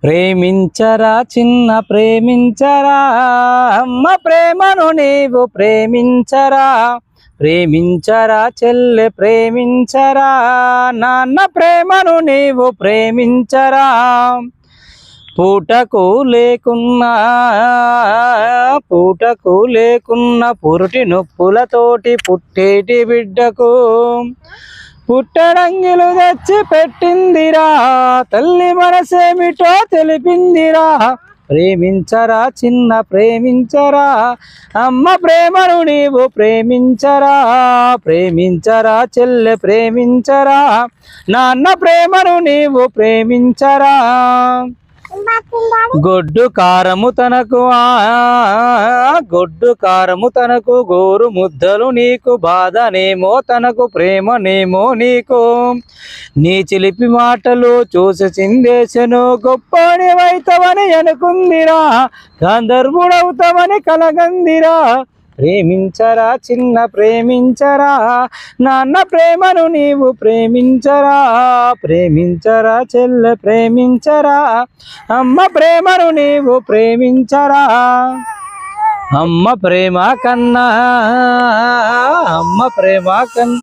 ప్రేమించరా చిన్న ప్రేమించరా, అమ్మ ప్రేమను నీవు ప్రేమించరా. ప్రేమించరా చెల్లె ప్రేమించరా, నాన్న ప్రేమను నీవు ప్రేమించరా. పూటకు లేకున్న పురుటి నొప్పులతోటి పుట్టేటి బిడ్డకు పుట్టడంగిలు తెచ్చి పెట్టిందిరా, తల్లి మనసేమిటో తెలిపిందిరా. ప్రేమించరా చిన్న ప్రేమించరా, అమ్మ ప్రేమను నీవు ప్రేమించరా. ప్రేమించరా చెల్లె ప్రేమించరా, నాన్న ప్రేమను నీవు ప్రేమించరా. గొడ్డు కారము తనకు గోరు ముద్దలు నీకు, బాధనేమో తనకు ప్రేమనేమో నీకు. నీ చిలిపి మాటలు చూసి చిందేశను, గొప్పనివైతవని అనుకుందిరా, గంధర్వుడవుతావని కలగందిరా. ప్రేమించరా చిన్న ప్రేమించరా, నాన్న ప్రేమను నీవు ప్రేమించరా. ప్రేమించరా చెల్లె ప్రేమించరా, అమ్మ ప్రేమను నీవు ప్రేమించరా. అమ్మ ప్రేమ కన్నా